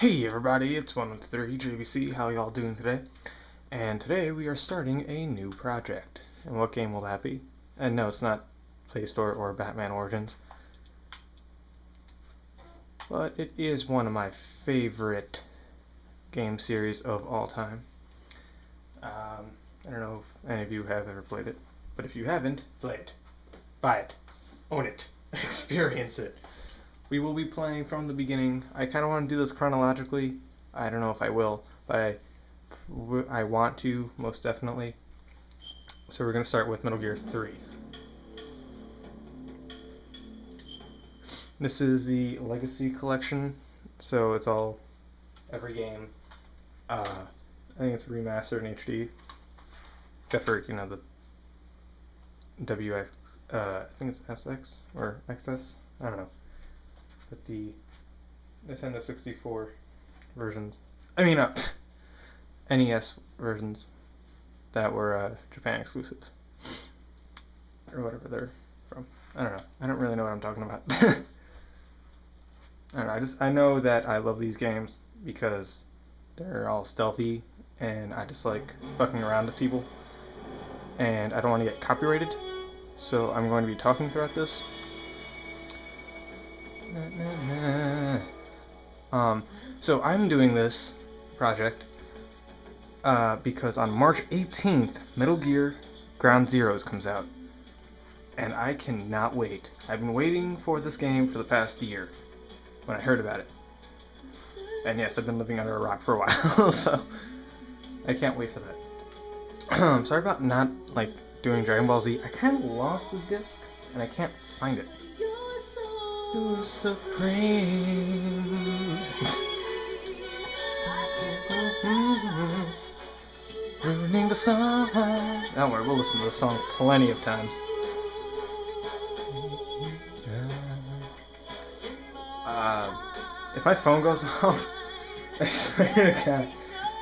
Hey everybody, it's 113 JVC. How y'all doing today? And today we are starting a new project. And what game will that be? And no, it's not Play Store or Batman Origins. But it is one of my favorite game series of all time. I don't know if any of you have ever played it, but if you haven't, play it. Buy it. Own it. Experience it. We will be playing from the beginning. I kind of want to do this chronologically. I don't know if I will, but I want to, most definitely. So we're going to start with Metal Gear 3. This is the Legacy Collection, so it's all, every game. I think it's remastered in HD, except for, the WX, I think it's SX or XS, I don't know. But the Nintendo 64 versions, NES versions that were Japan exclusives, or whatever they're from. I don't know. I don't really know what I'm talking about. I don't know. I know that I love these games because they're all stealthy, and I just like fucking around with people, and I don't want to get copyrighted, so I'm going to be talking throughout this. So I'm doing this project because on March 18th, Metal Gear Ground Zeroes comes out. And I cannot wait. I've been waiting for this game for the past year when I heard about it. And yes, I've been living under a rock for a while, so I can't wait for that. Sorry about not, doing Dragon Ball Z. I kind of lost the disc, and I can't find it. You're supreme. Ruining the song. Don't worry, we'll listen to this song plenty of times. If my phone goes off, I swear to God,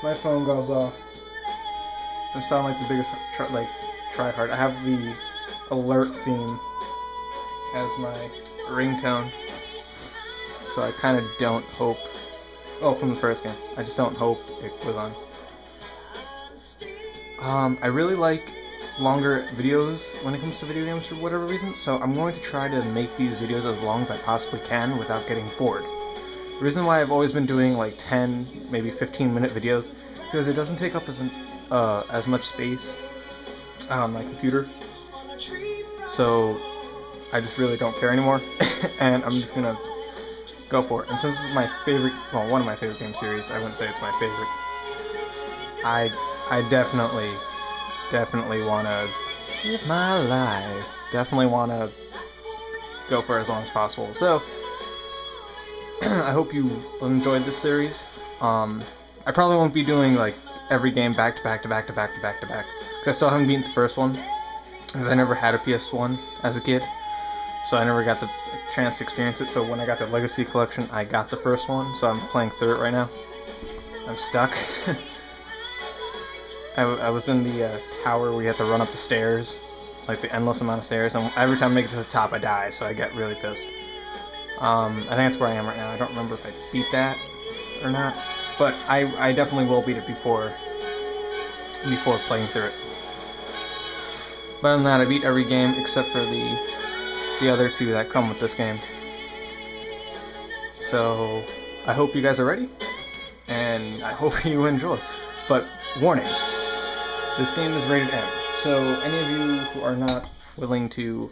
my phone goes off. I sound like the biggest tryhard. I have the alert theme as my ringtone, so I kind of don't hope. Oh, from the first game, I just don't hope it was on. I really like longer videos when it comes to video games for whatever reason, so I'm going to try to make these videos as long as I possibly can without getting bored. The reason why I've always been doing 10, maybe 15-minute videos is because it doesn't take up as much space on my computer. So I just really don't care anymore, and I'm just gonna go for it. And since this is my favorite, well, one of my favorite game series, I wouldn't say it's my favorite. I definitely want to live my life. Definitely want to go for as long as possible. So I hope you enjoyed this series. I probably won't be doing every game back to back because I still haven't beaten the first one because I never had a PS1 as a kid, so I never got the chance to experience it. So when I got the Legacy Collection, I got the first one, so I'm playing through it right now. I'm stuck. I was in the tower where you have to run up the stairs, the endless amount of stairs, and every time I make it to the top I die, so I get really pissed. I think that's where I am right now. I don't remember if I beat that or not, but I definitely will beat it before playing through it. But other than that, I beat every game except for the other two that come with this game. So I hope you guys are ready, and I hope you enjoy. But warning, this game is rated M, so any of you who are not willing to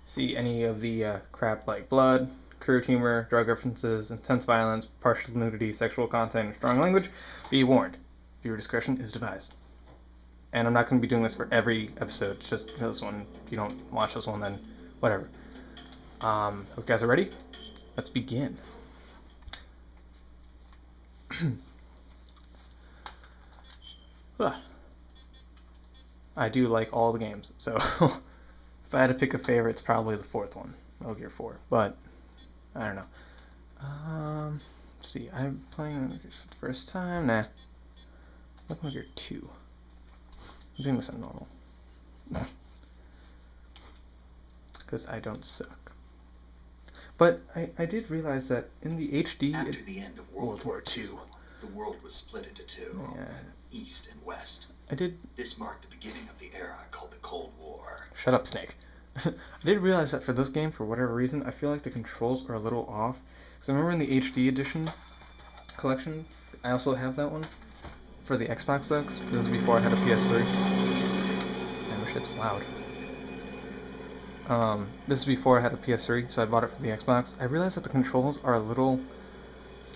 see any of the crap like blood, crude humor, drug references, intense violence, partial nudity, sexual content, and strong language, be warned. Viewer discretion is advised. And I'm not going to be doing this for every episode, just this one. If you don't watch this one, then whatever. Hope you guys are ready. Let's begin. I do like all the games, so if I had to pick a favorite, it's probably the fourth one, Metal Gear 4, but I don't know. Let's see, I'm playing for the first time, nah. Metal Gear 2. I'm doing this on normal. Because I don't suck. But I did realize that in the HD... After the end of World War II, the world was split into two, East and West. This marked the beginning of the era called the Cold War. Shut up, Snake. I did realize that for this game, for whatever reason, I feel like the controls are a little off. Because I remember in the HD edition collection, I also have that one for the Xbox though, 'cause this is before I had a PS3. Damn, this shit's loud. This is before I had a PS3, so I bought it for the Xbox. I realized that the controls are a little,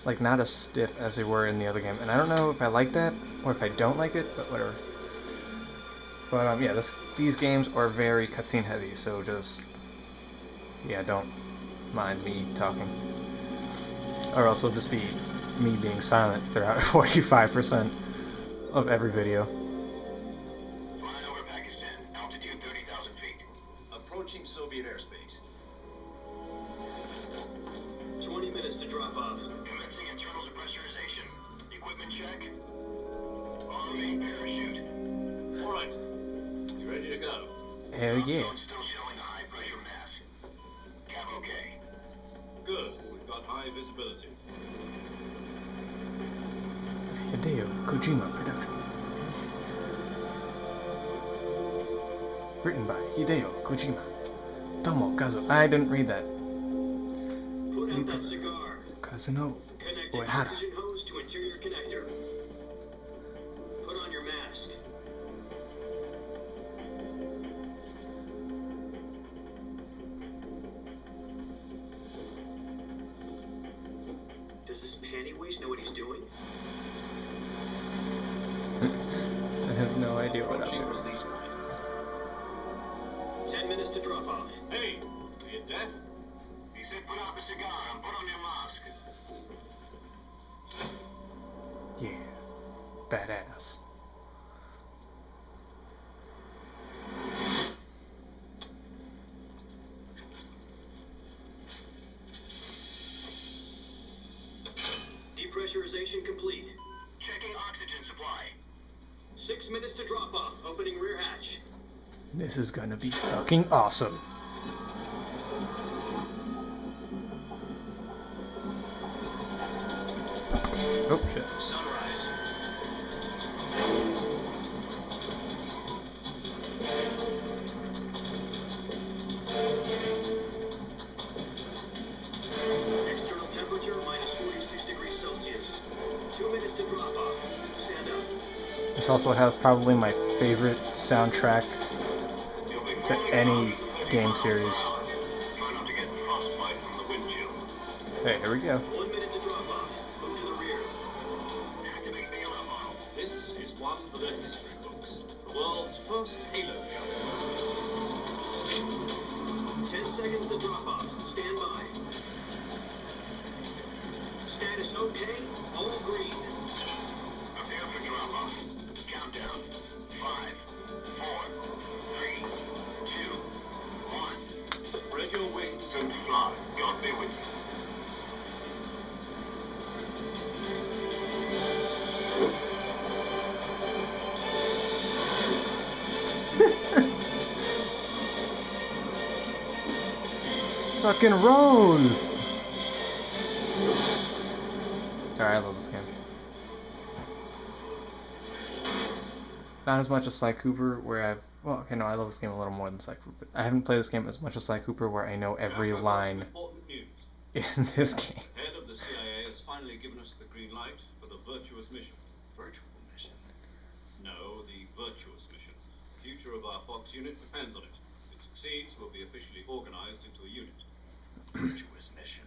like, not as stiff as they were in the other game. And I don't know if I like that, or if I don't like it, but whatever. But, yeah, these games are very cutscene heavy, so just, yeah, don't mind me talking. Or else it'll just be me being silent throughout 45% of every video. Flying over Pakistan, altitude 30,000 feet. Approaching Soviet airspace. 20 minutes to drop off. Commencing internal depressurization. Equipment check. On the main parachute. All right. You ready to go? Hell yeah. Still showing a high pressure mass. Cap okay. Good. We've got high visibility. Hideo Kojima production. Written by Hideo Kojima. Tomokazu. I didn't read that. Put out that cigar. Kazuno Connecting Uehara. oxygen hose to interior connector. Put on your mask. Does this panty waste know what he's doing? I have no idea what I'm Approaching doing. release point. 10 minutes to drop off. Hey, are you deaf? He said put out the cigar and put on your mask. Yeah. Badass. Depressurization complete. Checking oxygen supply. 6 minutes to drop off. Opening rear hatch. This is gonna be fucking awesome. Oh shit. Sunrise. External temperature minus 46 degrees Celsius. 2 minutes to drop off. Stand up. This also has probably my favorite soundtrack to any game series. Try not to get frostbite from the wind chill. Hey, here we go. 1 minute to drop off. Move to the rear. Activate the alarm model. This is one for the history books. The world's first Halo jump. 10 seconds to drop off. Stand by. Status okay. All green. Prepare for drop off. Countdown. 5, 4, 3, 2, 1. Spread your wings and fly. God be with you. Fucking roll! Alright, I love this game. Not as much as Sly Cooper, where I've... Well, okay, no, I love this game a little more than Sly Cooper, but I haven't played this game as much as Sly Cooper, where I know every line Important news. in this game. Head of the CIA has finally given us the green light for the virtuous mission. Virtual mission. No, the virtuous mission. The future of our Fox unit depends on it. If it succeeds, we'll be officially organized into a unit. Virtuous mission.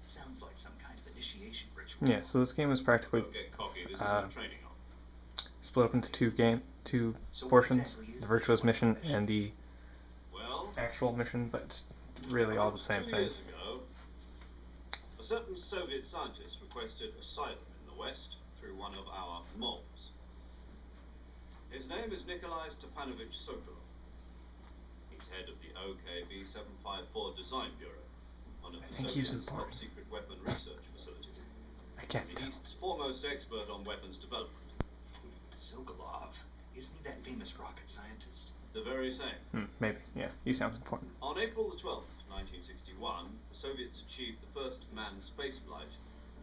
Sounds like some kind of initiation ritual. Yeah, so this game is practically Don't get cocky, this is our training arm. split up into two So what portions, exactly is the virtuous this mission mission? and the Well, actual mission, but it's really all the same 2 thing. years ago, a certain Soviet scientist requested asylum in the West through one of our mobs. His name is Nikolai Stepanovich Sokolov. He's head of the OKB 754 Design Bureau, one of the think he's Soviet's important. top-secret weapon research facilities. I can't The tell. East's foremost expert on weapons development. Sokolov. Isn't he that famous rocket scientist? The very same. Maybe, yeah, he sounds important. On April the 12th, 1961, the Soviets achieved the first manned spaceflight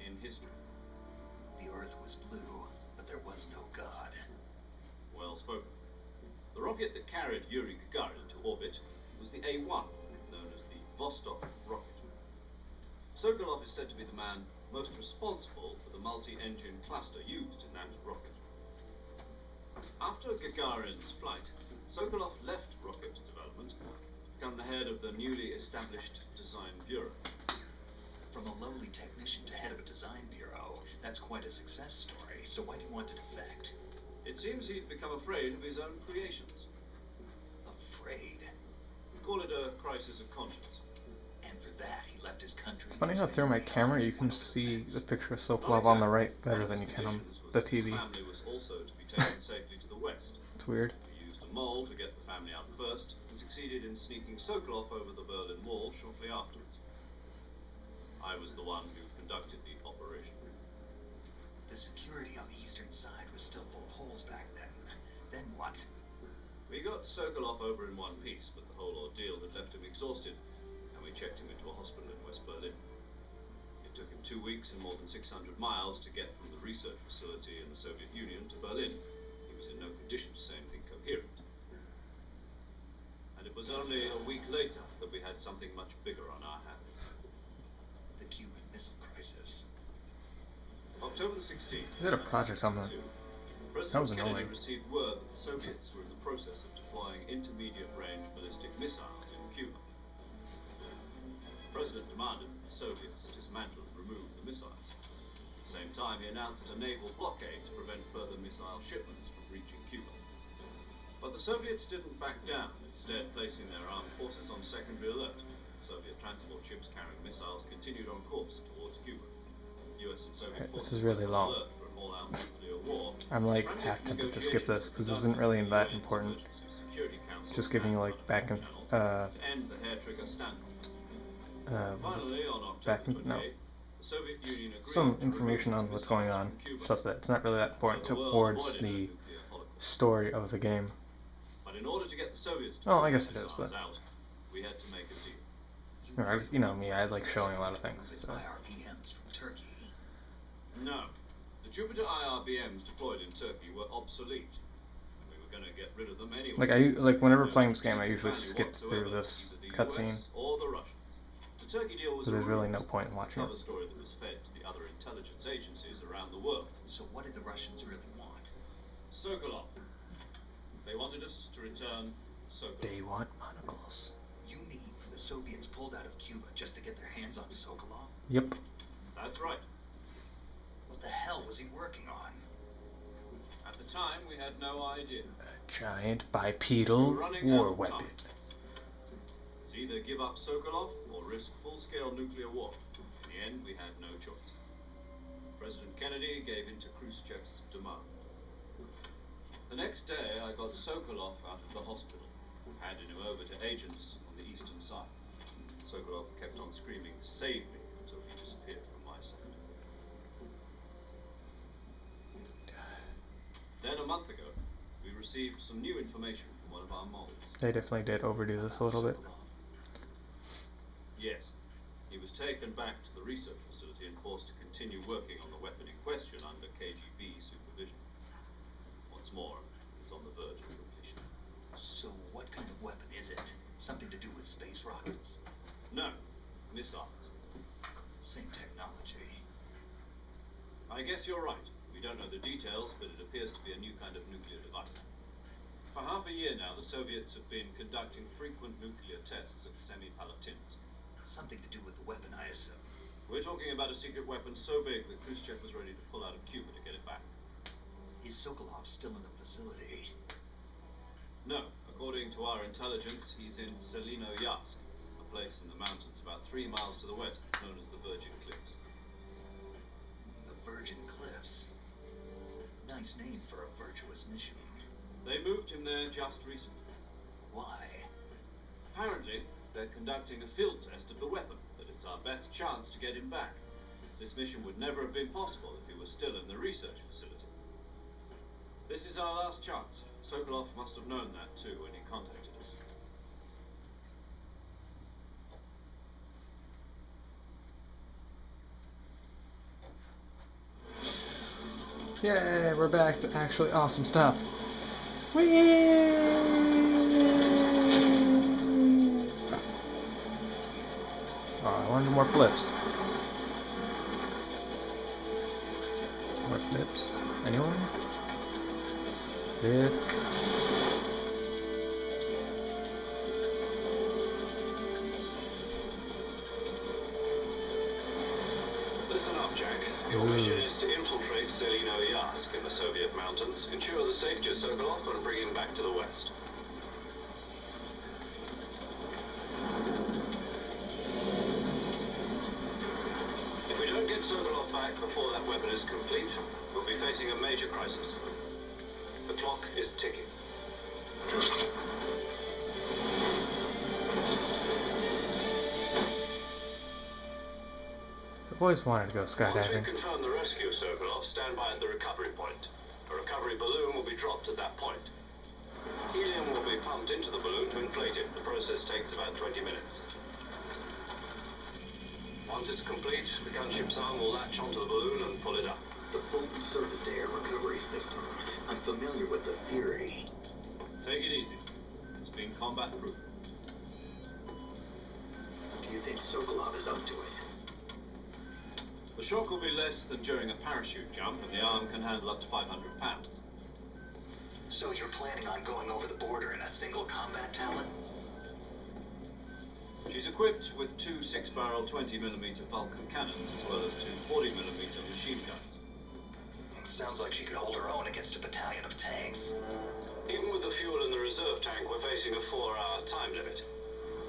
in history. The Earth was blue, but there was no God. Well spoken. The rocket that carried Yuri Gagarin to orbit was the A-1, known as the Vostok rocket. Sokolov is said to be the man most responsible for the multi-engine cluster used in that rocket. After Gagarin's flight, Sokolov left rocket development to become the head of the newly established Design Bureau. From a lowly technician to head of a design bureau, that's quite a success story, so why do you want to defect? It seems he'd become afraid of his own creations. Afraid? Call it a crisis of conscience. And for that, he left his country. It's funny how through my camera you can see the picture of Sokolov on the right better than you can on the TV. The family was also to be taken safely to the west. It's weird. We used a mole to get the family out first, and succeeded in sneaking Sokolov over the Berlin Wall shortly afterwards. I was the one who conducted the operation. The security on the eastern side was still full of holes back then. Then what? We got Sokolov over in one piece, but the whole ordeal had left him exhausted, and we checked him into a hospital in West Berlin. It took him 2 weeks and more than 600 miles to get from the research facility in the Soviet Union to Berlin. He was in no condition to say anything coherent. And it was only a week later that we had something much bigger on our hands. The Cuban Missile Crisis. October the 16th. They did a project on that. That was President Kennedy annoying. received word that the Soviets were in the process of deploying intermediate-range ballistic missiles in Cuba. The President demanded that the Soviets dismantle and remove the missiles. At the same time, he announced a naval blockade to prevent further missile shipments from reaching Cuba. But the Soviets didn't back down, instead placing their armed forces on secondary alert. Soviet transport ships carrying missiles continued on course towards Cuba. US and Soviet This is really long. I'm like half tempted to skip this because this isn't really that important. Just giving you like back and some information on what's going on. Just that it's not really that important towards the story of the game. But in order to get the Soviets to well, I guess it is, but we had to make a deal. You know me, I like showing a lot of things. So. IRBMs from Turkey. No. The Jupiter IRBMs deployed in Turkey were obsolete. And we were going to get rid of them anyway. Like whenever playing this game, I usually skip through this cutscene. Because there's really no point in watching it. Story that was fed to the other intelligence agencies around the world. So what did the Russians really want? Sokolov. They wanted us to return Sokolov. They want monocles. You mean the Soviets pulled out of Cuba just to get their hands on Sokolov? Yep. That's right. What the hell was he working on? At the time, we had no idea. A giant bipedal war weapon. It's either give up Sokolov or risk full-scale nuclear war. In the end, we had no choice. President Kennedy gave in to Khrushchev's demand. The next day, I got Sokolov out of the hospital, handed him over to agents on the eastern side. Sokolov kept on screaming, "Save me," until he disappeared from my sight. Then a month ago, we received some new information from one of our moles. They definitely did overdo this a little bit. Yes. He was taken back to the research facility and forced to continue working on the weapon in question under KGB supervision. Once more, it's on the verge of completion. So what kind of weapon is it? Something to do with space rockets? No. Missiles. Same technology. I guess you're right. We don't know the details, but it appears to be a new kind of nuclear device. For half a year now, the Soviets have been conducting frequent nuclear tests at Semipalatinsk. Something to do with the weapon, I assume. We're talking about a secret weapon so big that Khrushchev was ready to pull out of Cuba to get it back. Is Sokolov still in the facility? No. According to our intelligence, he's in Selinoyarsk, a place in the mountains about 3 miles to the west that's known as the Virgin Cliffs. The Virgin Cliffs? Nice name for a virtuous mission. They moved him there just recently. Why? Apparently, they're conducting a field test of the weapon, but it's our best chance to get him back. This mission would never have been possible if he was still in the research facility. This is our last chance. Sokolov must have known that too when he contacted us. Yay, we're back to actually awesome stuff. Whee! Oh, I wanted more flips. More flips. Anyone? Flips. Listen up, Jack. Your mission is to infiltrate Selino-Yask in the Soviet mountains, ensure the safety of Sokolov, and bring him back to the West. If we don't get Sokolov back before that weapon is complete, we'll be facing a major crisis. The clock is ticking. I've always wanted to go Once skydiving. we confirm the rescue of Sokolov, stand by at the recovery point. A recovery balloon will be dropped at that point. Helium will be pumped into the balloon to inflate it. The process takes about 20 minutes. Once it's complete, the gunship's arm will latch onto the balloon and pull it up. The full surface-to-air recovery system. I'm familiar with the theory. Take it easy. It's been combat-proof. Do you think Sokolov is up to it? The shock will be less than during a parachute jump, and the arm can handle up to 500 pounds. So you're planning on going over the border in a single combat talon? She's equipped with two 6-barrel 20mm Vulcan cannons, as well as two 40mm machine guns. Sounds like she could hold her own against a battalion of tanks. Even with the fuel in the reserve tank, we're facing a 4-hour time limit.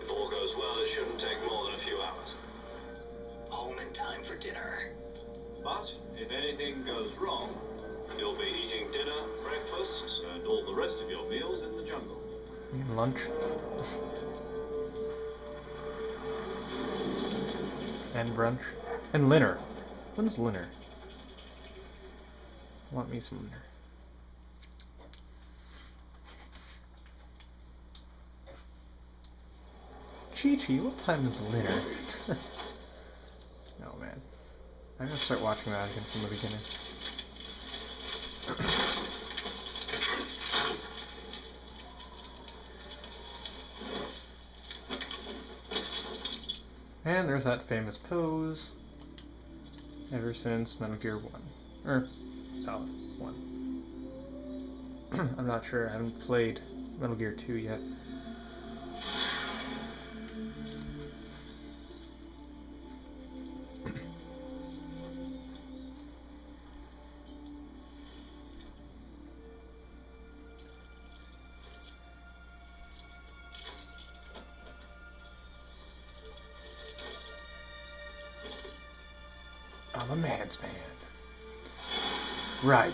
If all goes well, it shouldn't take more than a few hours. Home in time for dinner. But if anything goes wrong, you'll be eating dinner, breakfast, and all the rest of your meals in the jungle. Lunch. And brunch. And dinner. When's dinner? I want me some dinner. Chi-Chi, what time is dinner? Oh man. I gotta start watching that again from the beginning. And there's that famous pose ever since Metal Gear 1. Or Solid 1. I'm not sure, I haven't played Metal Gear 2 yet. I'm a man's man. Right.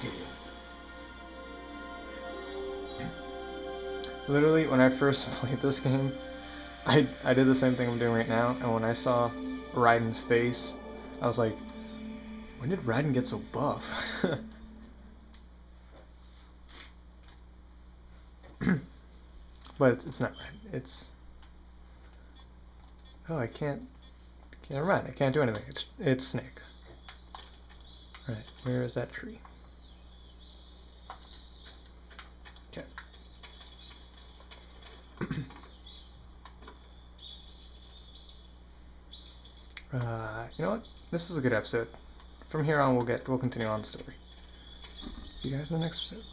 Literally, when I first played this game, I did the same thing I'm doing right now, and when I saw Raiden's face, I was like, when did Raiden get so buff? But it's not Raiden, it's... Oh, I can't run, I can't do anything, it's Snake. Right, where is that tree? Okay. You know what? This is a good episode. From here on, we'll continue on the story. See you guys in the next episode.